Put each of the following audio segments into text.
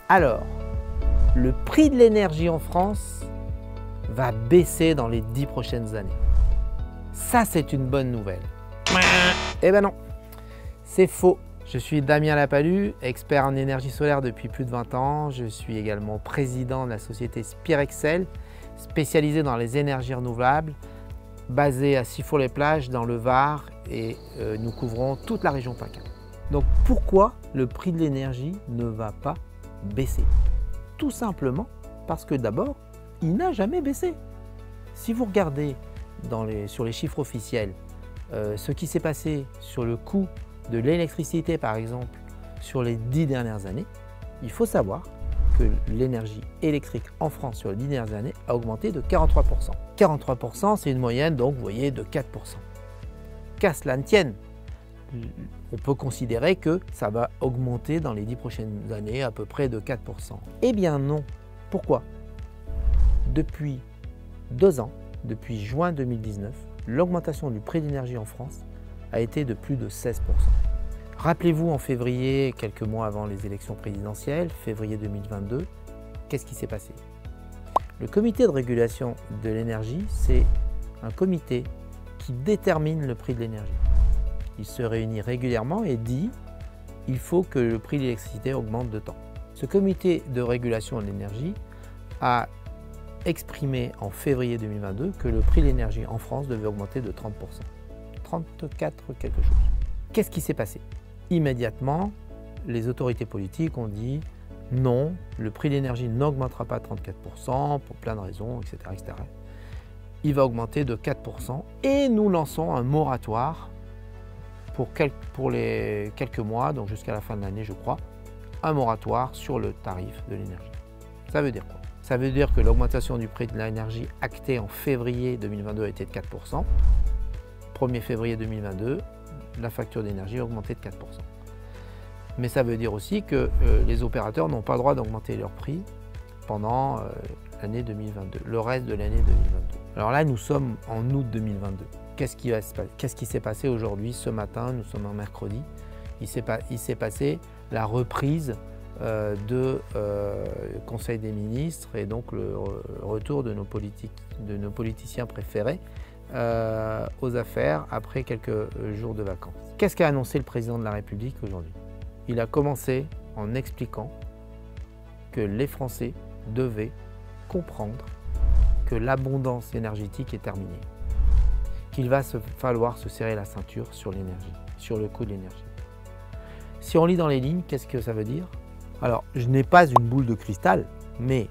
Alors, le prix de l'énergie en France va baisser dans les 10 prochaines années. Ça, c'est une bonne nouvelle. Eh ben non, c'est faux. Je suis Damien Lapalus, expert en énergie solaire depuis plus de 20 ans. Je suis également président de la société Spirexel, spécialisée dans les énergies renouvelables, basée à Sifour-les-Plages dans le Var, et nous couvrons toute la région PACA. Donc pourquoi le prix de l'énergie ne va pas baisser? Tout simplement parce que d'abord, il n'a jamais baissé. Si vous regardez sur les chiffres officiels ce qui s'est passé sur le coût de l'électricité par exemple sur les 10 dernières années, il faut savoir que l'énergie électrique en France sur les 10 dernières années a augmenté de 43%. 43%, c'est une moyenne, donc vous voyez, de 4%. Qu'à cela ne tienne, on peut considérer que ça va augmenter dans les 10 prochaines années à peu près de 4%. Eh bien non. Pourquoi? Depuis 2 ans, depuis juin 2019, l'augmentation du prix de l'énergie en France a été de plus de 16%. Rappelez-vous, en février, quelques mois avant les élections présidentielles, février 2022, qu'est-ce qui s'est passé? Le comité de régulation de l'énergie, c'est un comité qui détermine le prix de l'énergie. Il se réunit régulièrement et dit il faut que le prix de l'électricité augmente de temps. Ce comité de régulation de l'énergie a exprimé en février 2022 que le prix de l'énergie en France devait augmenter de 30%. 34 quelque chose. Qu'est-ce qui s'est passé? Immédiatement, les autorités politiques ont dit non, le prix de l'énergie n'augmentera pas de 34% pour plein de raisons, etc., etc. Il va augmenter de 4% et nous lançons un moratoire pour les quelques mois, donc jusqu'à la fin de l'année je crois, un moratoire sur le tarif de l'énergie. Ça veut dire quoi? Ça veut dire que l'augmentation du prix de l'énergie actée en février 2022 a été de 4%. 1er février 2022, la facture d'énergie a augmenté de 4%. Mais ça veut dire aussi que les opérateurs n'ont pas le droit d'augmenter leur prix pendant l'année 2022, le reste de l'année 2022. Alors là, nous sommes en août 2022. Qu'est-ce qui s'est passé aujourd'hui, ce matin? Nous sommes en mercredi. Il s'est passé la reprise de Conseil des ministres et donc le retour de nos politiciens préférés aux affaires après quelques jours de vacances. Qu'est-ce qu'a annoncé le président de la République aujourd'hui? Il a commencé en expliquant que les Français devaient comprendre que l'abondance énergétique est terminée, qu'il va falloir se serrer la ceinture sur l'énergie, sur le coût de l'énergie. Si on lit dans les lignes, qu'est-ce que ça veut dire? Alors, je n'ai pas une boule de cristal, mais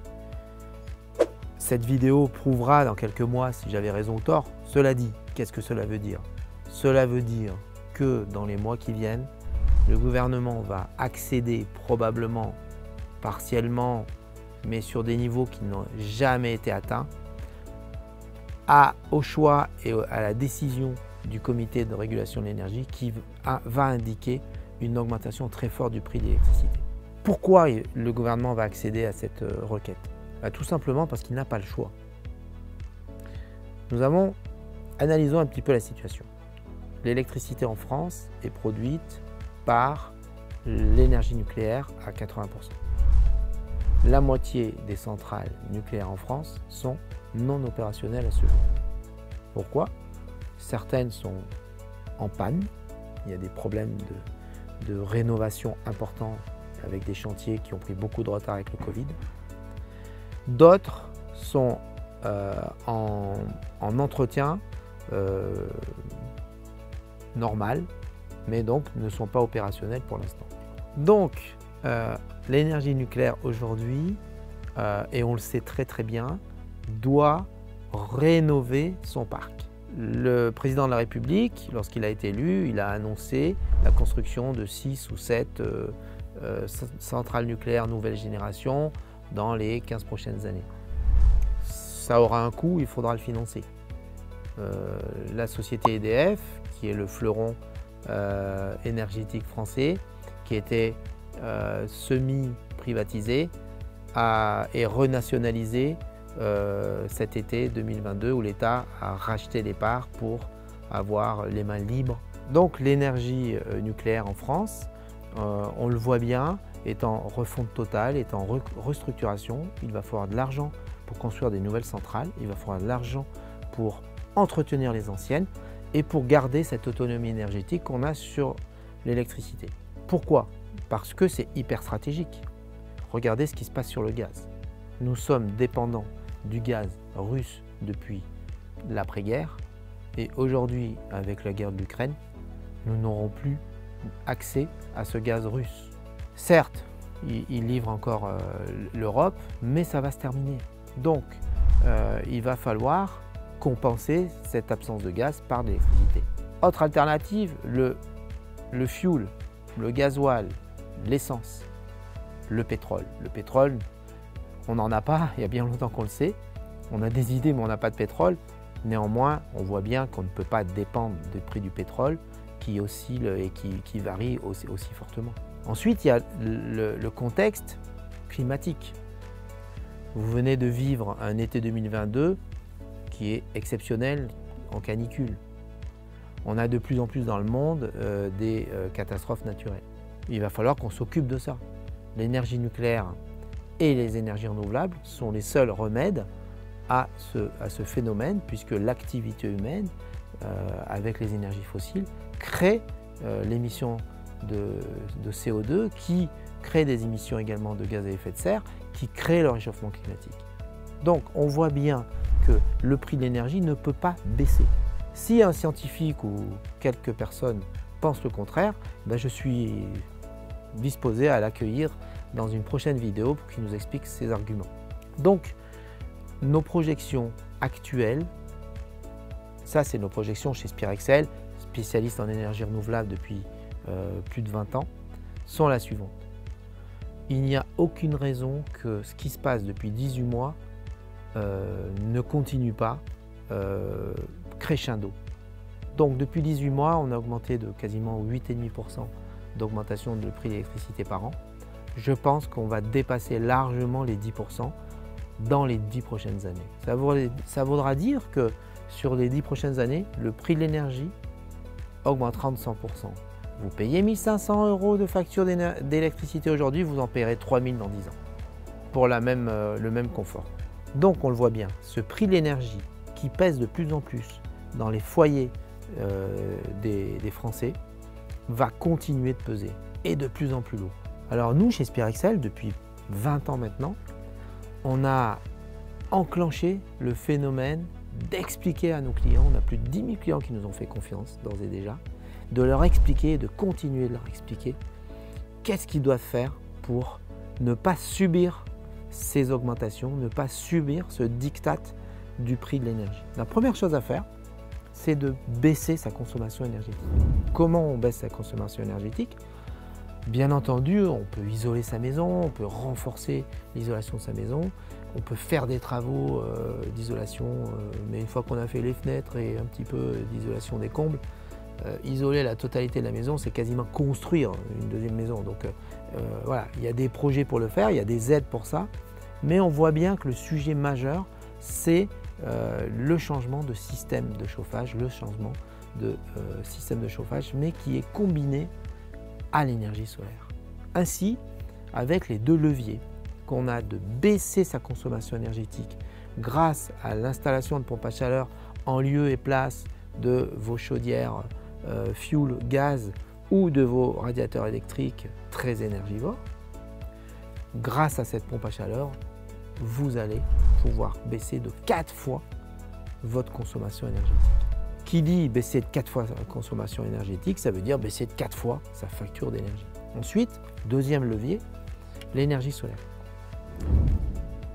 cette vidéo prouvera dans quelques mois si j'avais raison ou tort. Cela dit, qu'est-ce que cela veut dire? Cela veut dire que dans les mois qui viennent, le gouvernement va accéder probablement, partiellement, mais sur des niveaux qui n'ont jamais été atteints, au choix et à la décision du comité de régulation de l'énergie qui va indiquer une augmentation très forte du prix de l'électricité. Pourquoi le gouvernement va accéder à cette requête? Tout simplement parce qu'il n'a pas le choix. Analysons un petit peu la situation. L'électricité en France est produite par l'énergie nucléaire à 80%. La moitié des centrales nucléaires en France sont non opérationnelles à ce jour. Pourquoi? Certaines sont en panne, il y a des problèmes de rénovation importants avec des chantiers qui ont pris beaucoup de retard avec le Covid. D'autres sont en entretien normal, mais donc ne sont pas opérationnels pour l'instant. Donc, l'énergie nucléaire aujourd'hui, et on le sait très très bien, doit rénover son parc. Le président de la République, lorsqu'il a été élu, il a annoncé la construction de 6 ou 7 centrales nucléaires nouvelle génération dans les 15 prochaines années. Ça aura un coût, il faudra le financer. La société EDF, qui est le fleuron énergétique français, qui était semi-privatisé et renationalisé cet été 2022 où l'État a racheté les parts pour avoir les mains libres. Donc l'énergie nucléaire en France, on le voit bien, est en refonte totale, est en restructuration. Il va falloir de l'argent pour construire des nouvelles centrales, il va falloir de l'argent pour entretenir les anciennes et pour garder cette autonomie énergétique qu'on a sur l'électricité. Pourquoi? Parce que c'est hyper stratégique. Regardez ce qui se passe sur le gaz. Nous sommes dépendants du gaz russe depuis l'après-guerre et aujourd'hui, avec la guerre de l'Ukraine, nous n'aurons plus accès à ce gaz russe. Certes, il livre encore l'Europe, mais ça va se terminer. Donc, il va falloir compenser cette absence de gaz par de l'électricité. Autre alternative, le fuel, le gasoil, l'essence, le pétrole. Le pétrole, on n'en a pas, il y a bien longtemps qu'on le sait. On a des idées, mais on n'a pas de pétrole. Néanmoins, on voit bien qu'on ne peut pas dépendre du prix du pétrole qui oscille et qui varie aussi fortement. Ensuite, il y a le contexte climatique. Vous venez de vivre un été 2022 qui est exceptionnel en canicule. On a de plus en plus dans le monde des catastrophes naturelles. Il va falloir qu'on s'occupe de ça. L'énergie nucléaire et les énergies renouvelables sont les seuls remèdes à ce phénomène, puisque l'activité humaine, avec les énergies fossiles, crée l'émission de CO2, qui crée des émissions également de gaz à effet de serre, qui crée le réchauffement climatique. Donc on voit bien que le prix de l'énergie ne peut pas baisser. Si un scientifique ou quelques personnes pensent le contraire, je suis disposé à l'accueillir dans une prochaine vidéo pour qu'il nous explique ses arguments. Donc, nos projections actuelles, ça c'est nos projections chez Spirexel, spécialiste en énergie renouvelable depuis plus de 20 ans, sont la suivante. Il n'y a aucune raison que ce qui se passe depuis 18 mois ne continue pas crescendo. Donc depuis 18 mois, on a augmenté de quasiment 8,5% d'augmentation du prix de l'électricité par an. Je pense qu'on va dépasser largement les 10% dans les 10 prochaines années. Ça voudra dire que sur les 10 prochaines années, le prix de l'énergie augmentera de 100%. Vous payez 1 500 € de facture d'électricité aujourd'hui, vous en paierez 3 000 dans 10 ans pour le même confort. Donc on le voit bien, ce prix de l'énergie qui pèse de plus en plus dans les foyers des Français va continuer de peser et de plus en plus lourd. Alors nous, chez Spirexel, depuis 20 ans maintenant, on a enclenché le phénomène d'expliquer à nos clients, on a plus de 10 000 clients qui nous ont fait confiance d'ores et déjà, de leur expliquer, de continuer de leur expliquer qu'est-ce qu'ils doivent faire pour ne pas subir ces augmentations, ne pas subir ce diktat du prix de l'énergie. La première chose à faire, c'est de baisser sa consommation énergétique. Comment on baisse sa consommation énergétique? Bien entendu, on peut isoler sa maison, on peut renforcer l'isolation de sa maison, on peut faire des travaux d'isolation, mais une fois qu'on a fait les fenêtres et un petit peu d'isolation des combles, isoler la totalité de la maison, c'est quasiment construire une deuxième maison. Donc voilà, il y a des projets pour le faire, il y a des aides pour ça, mais on voit bien que le sujet majeur, c'est le changement de système de chauffage, mais qui est combiné à l'énergie solaire. Ainsi, avec les deux leviers qu'on a de baisser sa consommation énergétique grâce à l'installation de pompes à chaleur en lieu et place de vos chaudières fuel, gaz ou de vos radiateurs électriques très énergivores, grâce à cette pompe à chaleur, vous allez pouvoir baisser de 4 fois votre consommation énergétique. Qui dit baisser de 4 fois sa consommation énergétique, ça veut dire baisser de 4 fois sa facture d'énergie. Ensuite, deuxième levier, l'énergie solaire.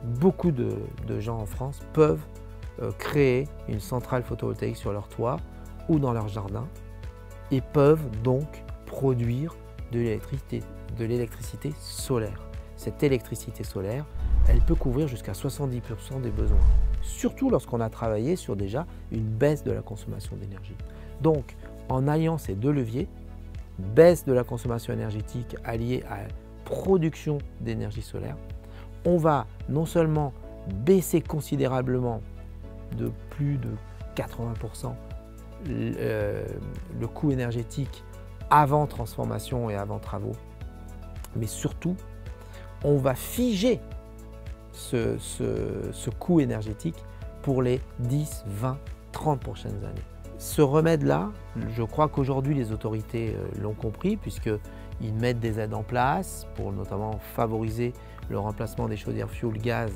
Beaucoup de gens en France peuvent créer une centrale photovoltaïque sur leur toit ou dans leur jardin et peuvent donc produire de l'électricité solaire. Cette électricité solaire, elle peut couvrir jusqu'à 70% des besoins, surtout lorsqu'on a travaillé sur déjà une baisse de la consommation d'énergie. Donc, en alliant ces deux leviers, baisse de la consommation énergétique alliée à production d'énergie solaire, on va non seulement baisser considérablement de plus de 80% le coût énergétique avant transformation et avant travaux mais surtout, on va figer ce coût énergétique pour les 10, 20, 30 prochaines années. Ce remède-là, je crois qu'aujourd'hui les autorités l'ont compris puisqu'ils mettent des aides en place pour notamment favoriser le remplacement des chaudières fioul gaz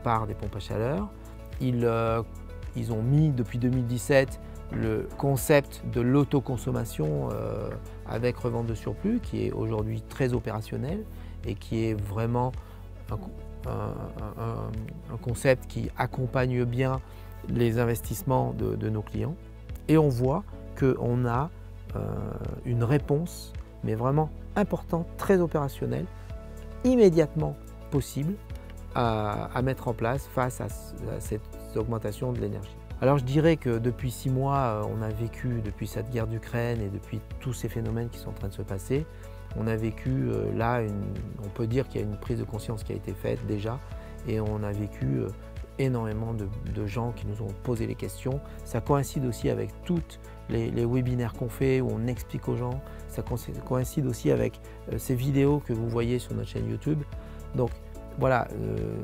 par des pompes à chaleur. Ils ont mis depuis 2017 le concept de l'autoconsommation avec revente de surplus qui est aujourd'hui très opérationnel et qui est vraiment un concept qui accompagne bien les investissements de nos clients. Et on voit qu'on a une réponse, mais vraiment importante, très opérationnelle, immédiatement possible à mettre en place face à cette augmentation de l'énergie. Alors je dirais que depuis 6 mois, on a vécu, depuis cette guerre d'Ukraine et depuis tous ces phénomènes qui sont en train de se passer, on a vécu là, on peut dire qu'il y a une prise de conscience qui a été faite déjà et on a vécu énormément de gens qui nous ont posé les questions. Ça coïncide aussi avec tous les webinaires qu'on fait où on explique aux gens. Ça coïncide aussi avec ces vidéos que vous voyez sur notre chaîne YouTube. Donc voilà,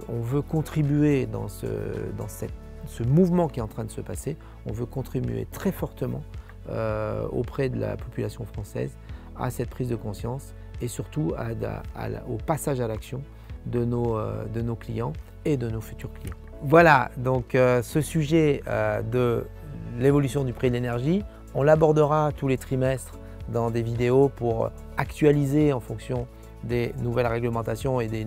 on veut contribuer dans ce mouvement qui est en train de se passer. On veut contribuer très fortement auprès de la population française à cette prise de conscience et surtout au passage à l'action de nos clients et de nos futurs clients. Voilà, donc ce sujet de l'évolution du prix de l'énergie, on l'abordera tous les trimestres dans des vidéos pour actualiser en fonction des nouvelles réglementations et des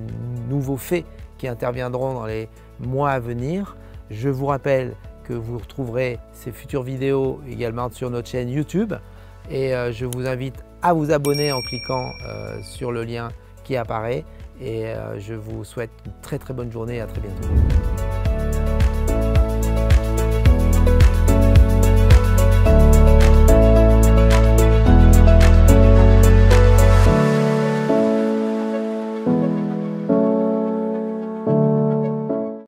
nouveaux faits qui interviendront dans les mois à venir. Je vous rappelle que vous retrouverez ces futures vidéos également sur notre chaîne YouTube et je vous invite à vous abonner en cliquant sur le lien qui apparaît et je vous souhaite une très bonne journée et à très bientôt.